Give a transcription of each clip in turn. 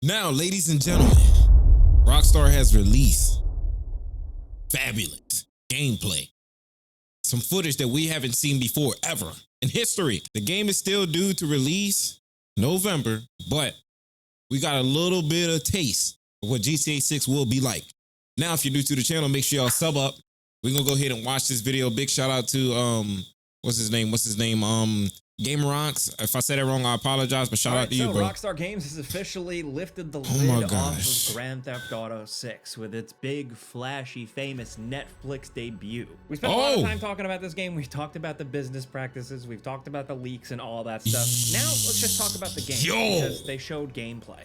Now, ladies and gentlemen, Rockstar has released fabulous gameplay. Some footage that we haven't seen before ever in history. The game is still due to release November, but we got a little bit of taste of what GTA 6 will be like. Now, if you're new to the channel, make sure y'all sub up. We're gonna go ahead and watch this video. Big shout out to what's his name? Gameronx. If I said it wrong, I apologize, but shout out to you, bro. Rockstar Games has officially lifted the lid off of Grand Theft Auto 6 with its big, flashy, famous Netflix debut. We spent a lot of time talking about this game. We've talked about the business practices. We've talked about the leaks and all that stuff. Now, let's just talk about the game because they showed gameplay.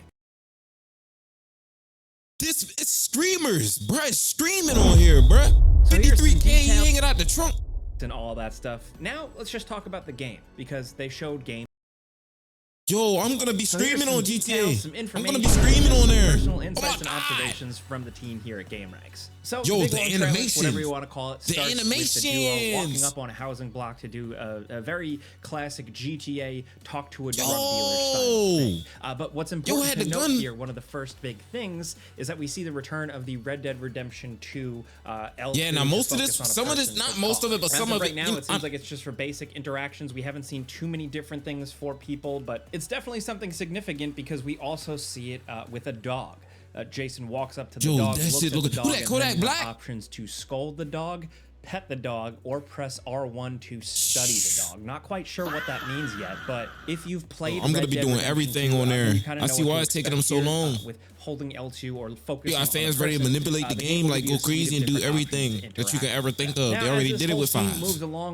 It's streamers, bruh. It's streaming on here, bruh. So 53K hanging out the trunk. And all that stuff. Now, let's just talk about the game because they showed game. Yo, I'm gonna be streaming on GTA. Some I'm gonna be streaming on there. Personal insights and observations from the team here at GameRanx. So, yo, the animation, whatever you want to call it, the animations. Walking up on a housing block to do a very classic GTA talk to a drug dealer style thing. But what's important to note here, one of the first big things is that we see the return of the Red Dead Redemption 2 L2. Yeah, now most of this, some of this, not most of it, but some of it. Right now, it seems like it's just for basic interactions. We haven't seen too many different things for people, but it's definitely something significant because we also see it with a dog. Jason walks up to the dog, looks at the dog, and then has options to scold the dog, pet the dog, or press R1 to study the dog. Not quite sure what that means yet, but if you've played I'm gonna be doing everything on there. I see why it's taking them so long. With holding L2 or focusing on fans ready to manipulate the game, like go crazy and do everything that you could ever think of. They already did it with 5.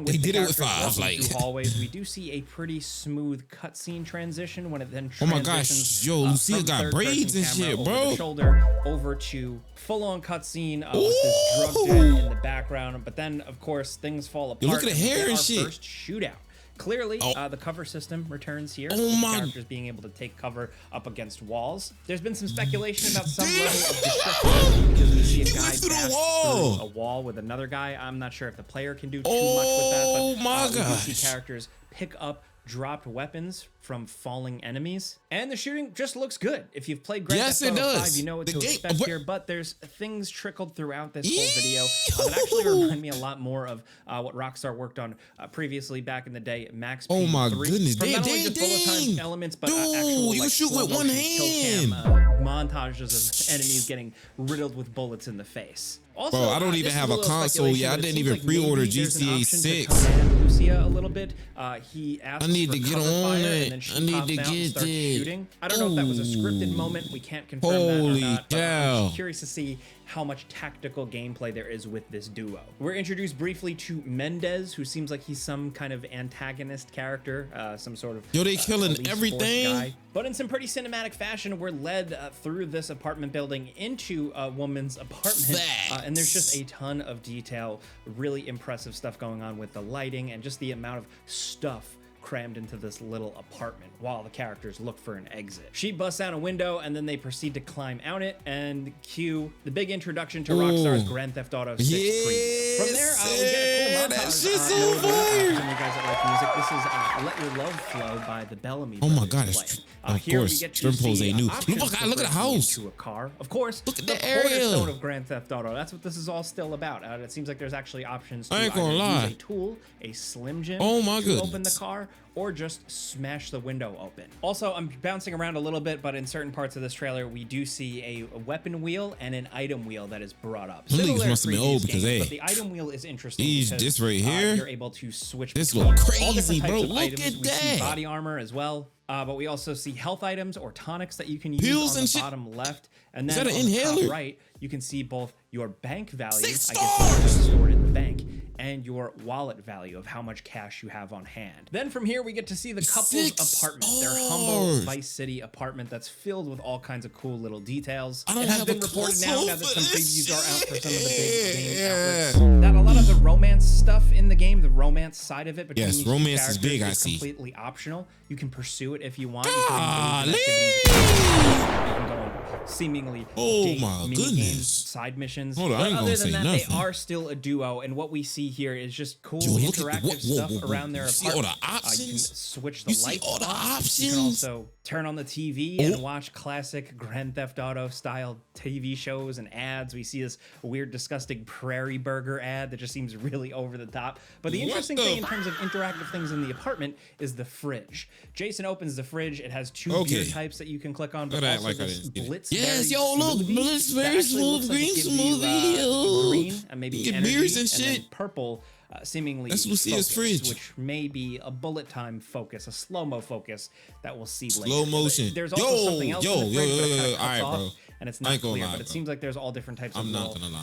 They did it with 5. Like hallways, we do see a pretty smooth cutscene transition when it then oh my gosh, yo, Lucia got braids and shit, bro. Shoulder over to full-on cutscene with this drug den in the background, but then of course things fall apart. Yo, look at the hair and shit. First shootout. Clearly, the cover system returns here. Characters being able to take cover up against walls. There's been some speculation about some level of destruction because we see a guy pass through a wall with another guy. I'm not sure if the player can do too much with that, but we see characters pick up dropped weapons from falling enemies, and the shooting just looks good. If you've played Grand Theft Auto 5, you know what to expect here, but there's things trickled throughout this whole video that actually remind me a lot more of what Rockstar worked on previously back in the day, Max Payne 3. Oh my goodness, from not only just bullet time elements, but actual you like, shoot with one hand. Montages of enemies getting riddled with bullets in the face. Also, bro, I don't even have a console yet. I didn't even pre-order GTA 6. Lucia a little bit. He asked I need to get on it. I need to get shooting. I don't know if that was a scripted moment. We can't confirm that or not. But I'm curious to see how much tactical gameplay there is with this duo. We're introduced briefly to Mendez, who seems like he's some kind of antagonist character, some sort of they killing everything. Guy. But in some pretty cinematic fashion, we're led through this apartment building into a woman's apartment, and there's just a ton of detail, really impressive stuff going on with the lighting and just the amount of stuff crammed into this little apartment while the characters look for an exit. She busts out a window and then they proceed to climb out it and cue the big introduction to Rockstar's Grand Theft Auto 6 preview. From there, we get a cool montage. That shit's so fire! You guys that like music, this is Let Your Love Flow by the Bellamy Oh my God, of course, Strimpo's ain't new. Look at the house. To a car. Of course, look at the area of Grand Theft Auto. That's what this is all still about. It seems like there's actually options to I ain't gonna lie. use a tool, a Slim Jim, to open the car, or just smash the window open. Also, I'm bouncing around a little bit, but in certain parts of this trailer, we do see a weapon wheel and an item wheel that is brought up. These must have been old because, but the item wheel is interesting because this right here, you're able to switch this between look all crazy, different types bro. of Look items. at We see that. body armor as well. But we also see health items or tonics that you can use Pills on and the shit. bottom left. And then Is that an on the inhaler? top right, you can see both your bank value, 6 I guess it's stored in the bank, and your wallet value of how much cash you have on hand. Then from here, we get to see the couple's apartment, their humble Vice City apartment that's filled with all kinds of cool little details. It has been reported now that some previews are out for some of the big game outlets, that a lot of the romance stuff in the game, the romance side of it, between these romance is big, I see. Completely optional. You can pursue it if you want. Golly! You can go on seemingly goodness. side missions. Hold on, I ain't other gonna than say that, nothing. they are still a duo, and what we see here is just cool Yo, look at interactive stuff around their You see all apartment. the options? You can switch the You see lights all the off. options? You can also turn on the TV and watch classic Grand Theft Auto style TV shows and ads. We see this weird, disgusting Prairie Burger ad that just seems really over the top. But the interesting thing in terms of interactive things in the apartment is the fridge. Jason opens the fridge. It has 2 beer types that you can click on, but also this Blitzberry Blitzberry smooth, green smoothie, green and maybe energy, beers and shit. then purple. Seemingly that's Lucia's fridge, which may be a bullet time focus, a slow-mo focus that we'll see later. Slow motion. There's also something else in the fridge, all right, bro. And it's not clear, but it seems like there's all different types of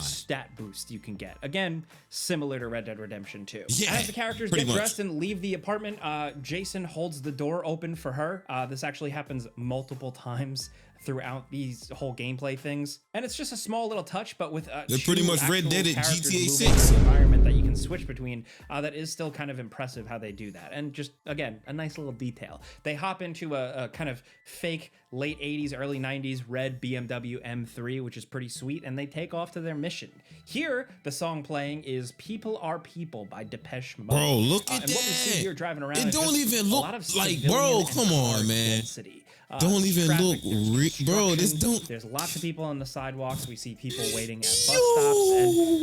stat boost you can get. Again, similar to Red Dead Redemption 2. Yeah, as the characters get dressed and leave the apartment, Jason holds the door open for her. This actually happens multiple times throughout these whole gameplay things, and it's just a small little touch, but with they're pretty much Red Dead at GTA 6 environment that you can switch between. That is still kind of impressive how they do that, and just again a nice little detail. They hop into a kind of fake late 80s, early 90s red BMW M3, which is pretty sweet, and they take off to their mission. Here, the song playing is "People Are People" by Depeche Mode. Bro, look at that! And what we see here driving around, it don't even look like, bro. Come on, man. Density. Don't even look, bro. This don't. There's lots of people on the sidewalks. We see people waiting at bus stops,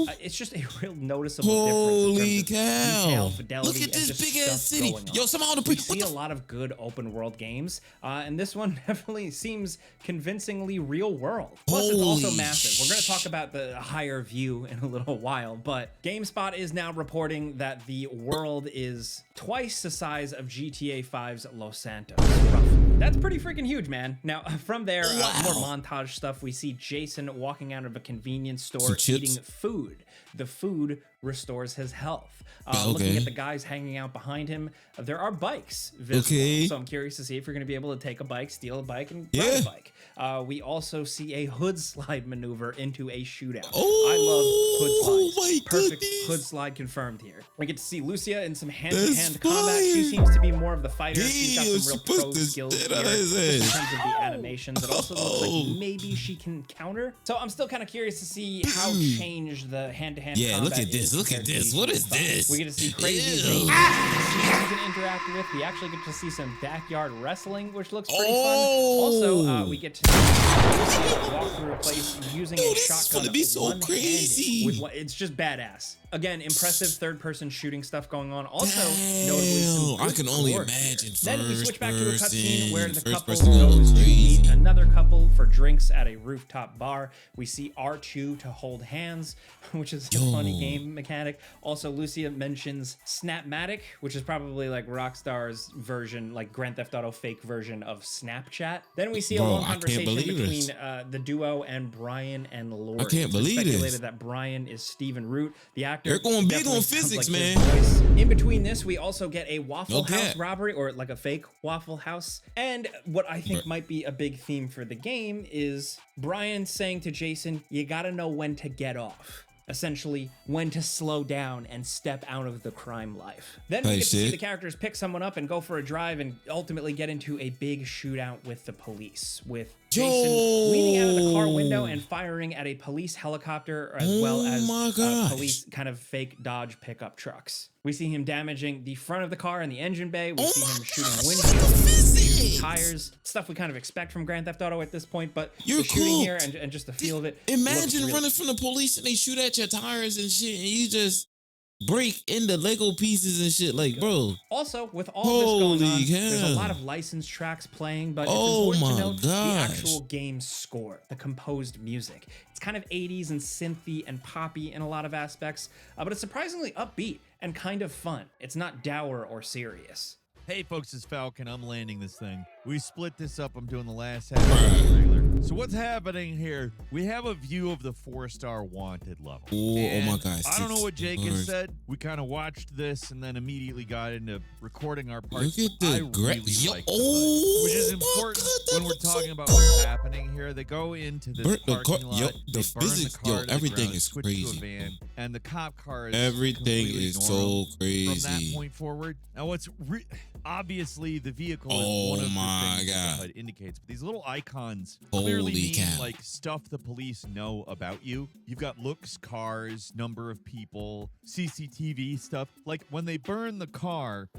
and it's just a real noticeable Holy difference. cow! Detail, fidelity, look at this big ass city. Yo, somehow we see a lot of good open world games, and this one definitely seems convincingly real world. Plus, it's also massive. We're going to talk about the higher view in a little while, but GameSpot is now reporting that the world is twice the size of GTA 5's Los Santos, roughly. That's pretty freaking huge, man. Now, from there, more montage stuff. We see Jason walking out of a convenience store eating food. The food restores his health. Looking at the guys hanging out behind him, there are bikes visible. So I'm curious to see if you're going to be able to take a bike, steal a bike, and ride a bike. We also see a hood slide maneuver into a shootout. I love hood slides. Perfect hood slide confirmed here. We get to see Lucia in some hand-to-hand combat. She seems to be more of the fighter. She's got some real pro skills here in terms of the animations. It also looks like maybe she can counter. So I'm still kind of curious to see how changed the hand-to-hand combat look at this. Look at this. What is this? We get to see crazy things you can interact with. We actually get to see some backyard wrestling, which looks pretty fun. Also, we get to walk through a place using a shotgun. This is gonna be so crazy. It's just badass. Again, impressive third-person shooting stuff going on. Also, notably, some I can only imagine. Then we switch back to a cutscene where the couple goes to meet another couple for drinks at a rooftop bar. We see R2 to hold hands, which is a funny game mechanic. Also, Lucia mentions Snapmatic, which is probably like Rockstar's version, like Grand Theft Auto fake version of Snapchat. Then we see a long conversation between the duo and Brian and Lori. I can't believe this. Speculated that Brian is Stephen Root, the actor. They're going big on physics, man. In between this, we also get a Waffle House robbery, or like a fake Waffle House. And what I think might be a big theme for the game is Brian saying to Jason, you gotta know when to get off. Essentially, when to slow down and step out of the crime life. Then we get to see the characters pick someone up and go for a drive and ultimately get into a big shootout with the police, with Jason leaning out of the car window and firing at a police helicopter, as well as police kind of fake Dodge pickup trucks. We see him damaging the front of the car and the engine bay. We see him shooting windshields, tires, stuff we kind of expect from Grand Theft Auto at this point, but the shooting here and just the feel of it. Imagine running from the police and they shoot at your tires and shit, and you just break into Lego pieces and shit, like, bro. Also, with all this going on, there's a lot of licensed tracks playing, but it's important to note the actual game score, the composed music. It's kind of 80s and synthy and poppy in a lot of aspects, but it's surprisingly upbeat and kind of fun. It's not dour or serious. Hey folks, it's Falcon. I'm landing this thing. We split this up. I'm doing the last half of the trailer. So what's happening here? We have a view of the 4-star wanted level. Oh my gosh. I don't know what Jake has said. We kind of watched this and then immediately got into recording our parts. Look at the which is important when we're talking about what's happening here. They go into this parking lot. The physics, everything is crazy. Van, and the cop car is everything is so crazy. From that point forward. Now what's obviously the vehicle is one of the things that God. the HUD indicates. But these little icons Holy clearly mean cow. like stuff the police know about you. You've got looks, cars, number of people, CCTV stuff. Like when they burn the car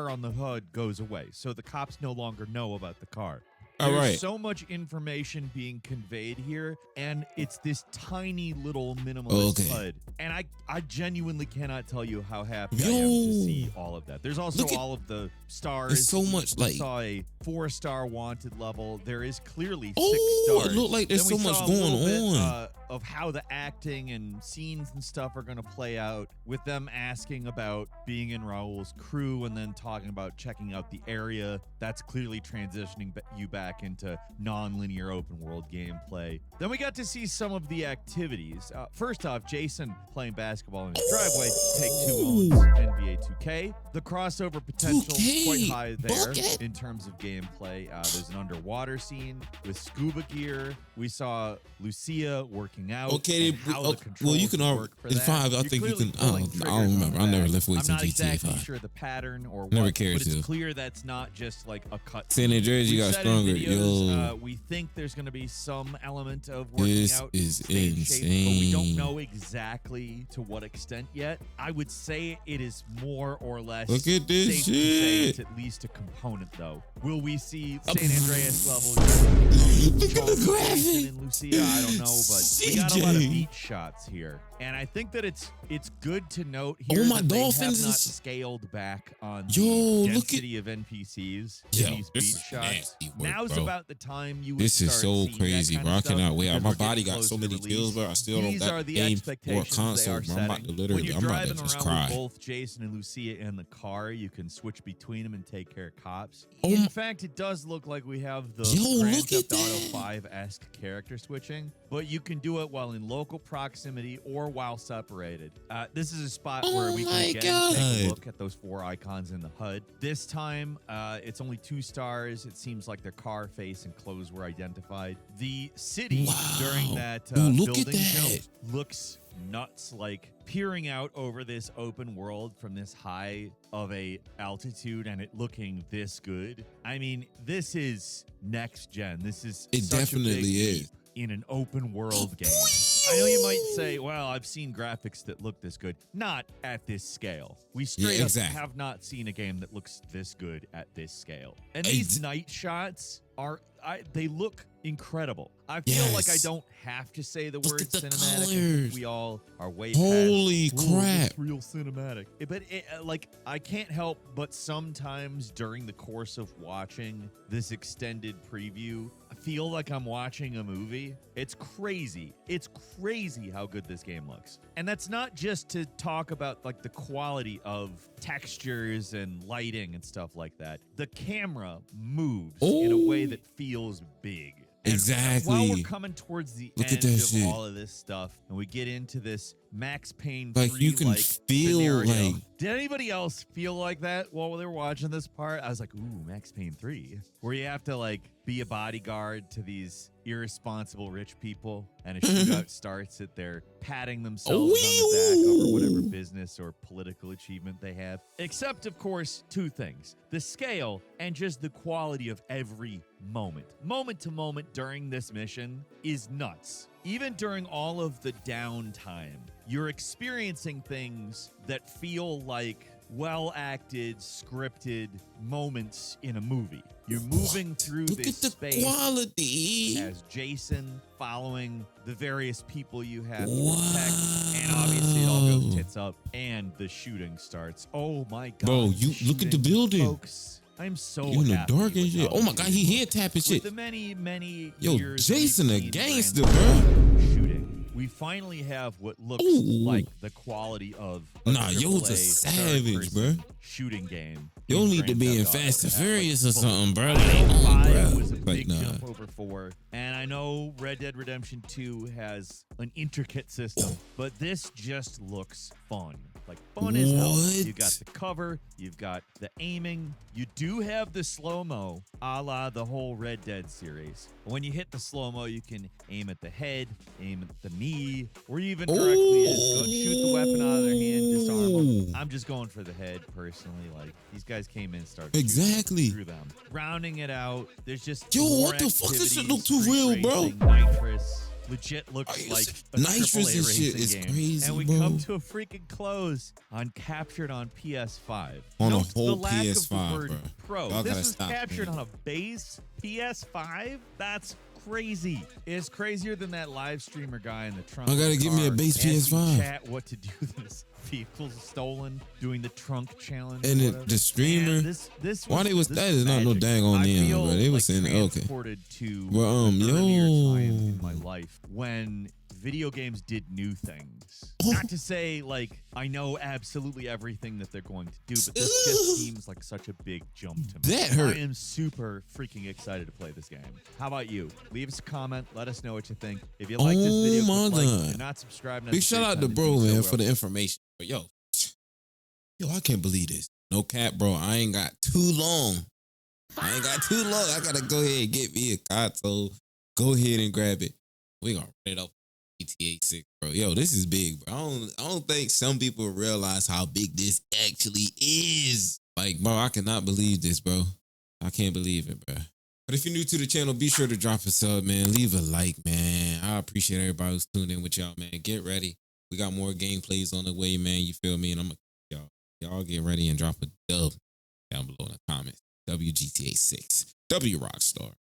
on the HUD goes away. So the cops no longer know about the car. All There's right. so much information being conveyed here, and it's this tiny little minimalist HUD. And I genuinely cannot tell you how happy I am to see all of that. There's also all of the stars. There's so much, We like- saw a 4-star wanted level. There is clearly 6 Oh, stars. it looked like there's Then so we much saw a going little bit, on. of how the acting and scenes and stuff are going to play out, with them asking about being in Raul's crew and then talking about checking out the area. That's clearly transitioning you back into non-linear open world gameplay. Then we got to see some of the activities. First off, Jason playing basketball in his driveway, Take-Two owns NBA 2K. The crossover potential is quite high there in terms of gameplay. There's an underwater scene with scuba gear. We saw Lucia working out. Okay, and how the well, you controls can work for in that. 5. I You're think you clearly can. pulling I don't triggers remember. on I never that. lift weights I'm in not GTA exactly 5. sure the pattern or Never what, cared but it's to. clear that's not just like a cut. San Andreas, you We've got said in stronger. videos, Yo, we think there's going to be some element of working this out is stage shape, but we don't insane. know exactly to what extent yet. I would say it is more or less Look at this safe to say shit. it's at least a component, though. Will we see San Andreas level? Look at the Jason graphic. and Lucia, I don't know, but we got a lot of CJ. beat shots here, and I think that it's good to note here Oh, my that they Dolphins have not is- scaled back on Yo, the look at- density of NPCs Yo, in these this beat is shots. nasty work, Now's bro. about the time you would This is start so seeing that crazy, kind bro. of I stuff, cannot wait. because My we're body getting got close so to many release. kills, bro. I still don't These got are the aim or a expectations console, they are bro. I'm about to setting. literally, When you're I'm about to driving just around cry. with both Jason and Lucia in the car, you can switch between them and take care of cops. Oh In my- fact, it does look like we have the Yo, Grand look at Theft Auto that. 5-esque character switching, but you can do it while in local proximity or while separated. This is a spot where we Oh my can again take a God. look at those 4 icons in the HUD. This time, it's only 2 stars. It seems like their car face and clothes were identified. The city during Wow. that Ooh, look at building jump that. looks nuts, like peering out over this open world from this high of a altitude and it looking this good. I mean, this is next gen. This is It such a definitely big is. leap in an open world game. I know you might say, well, I've seen graphics that look this good. Not at this scale. We straight exactly. up have not seen a game that looks this good at this scale. And I these d- night shots they look incredible. I feel like I Yes. don't have to say the Look word at the cinematic. I think colors. we all are way Holy past, "Ooh, crap. it's real cinematic." But like, I can't help but sometimes during the course of watching this extended preview, I feel like I'm watching a movie. It's crazy. It's crazy how good this game looks. And that's not just to talk about like the quality of textures and lighting and stuff like that. The camera moves in a way Ooh. that feels big. And Exactly. while we're coming towards the Look at end that of shit. all of this stuff, and we get into this Max Payne Like, 3, you can feel scenario. like- Did anybody else feel like that while they were watching this part? I was like, ooh, Max Payne 3, where you have to like be a bodyguard to these irresponsible rich people, and a shootout starts that they're patting themselves on the back over whatever business or political achievement they have. Except, of course, 2 things: the scale and just the quality of every moment. Moment to moment during this mission is nuts. Even during all of the downtime, you're experiencing things that feel like well-acted, scripted moments in a movie. You're moving through Look this at the space quality. as Jason, following the various people you have to protect, and obviously it all goes Wow. tits up, and the shooting starts. Oh my god! Bro, the you look at the shooting, building. folks. I'm so You in the happy dark and with shit. how Oh my the god, game he looks. head tapping With shit. the many Yo, years Jason we've a seen gangster, Grand bro. Theft Auto shooting, we finally have what looks Ooh. like the quality of a Nah, yo's a AAA savage, third-person bro. shooting game. You'll in need to Grand be in Theft Auto Fast and at, like, Furious or full. something, bro. I know Come on, 5 bro. was a Like, big nah. jump over 4, and I know Red Dead Redemption 2 has an intricate system, but this just looks fun. like fun as hell. What? You got the cover, you've got the aiming. You do have the slow-mo, a la the whole Red Dead series. When you hit the slow-mo, you can aim at the head, aim at the knee, or even directly shoot the weapon out of their hand, disarm them. I'm just going for the head personally. Like, these guys came in and started shooting through them. Rounding it out, there's just more what the fuck? This shit look activities, too real, street bro. racing, Nitrous. Legit looks like a Nitrous AAA and shit racing is game. crazy, and we bro. come to a freaking close on captured on PS5. On a Note whole the lack PS5, of the word bro. Pro. Y'all This gotta was stop, captured man. on a base PS5. That's crazy. It's crazier than that live streamer guy in the trunk. I of gotta the give me a car base asking PS5. Chat what to do. This vehicle's stolen. Doing the trunk challenge. And or the whatever. streamer. Man, this Why they was this that was is not no magic. dang on I them, feel bro. They was like saying okay. transported to Well, an earlier time yo. in my life when video games did new things. Oh. Not to say like I know absolutely everything that they're going to do, but this just seems like such a big jump to me. That hurt. I am super freaking excited to play this game. How about you? Leave us a comment. Let us know what you think. If you like this video, Oh my click like. God. If you're not subscribed, Big shout out to bro, man, for the information. But yo, I can't believe this. No cap, bro. I ain't got too long. I gotta go ahead and get me a console. Go ahead and grab it. We gonna run it up GTA 6, bro. Yo, this is big, bro. I don't think some people realize how big this actually is. Like, bro, I cannot believe this, bro. I can't believe it, bro. But if you're new to the channel, be sure to drop a sub, man. Leave a like, man. I appreciate everybody who's tuned in with y'all, man. Get ready. We got more gameplays on the way, man. You feel me? And I'm y'all get ready and drop a dub down below in the comments. WGTA 6. W Rockstar.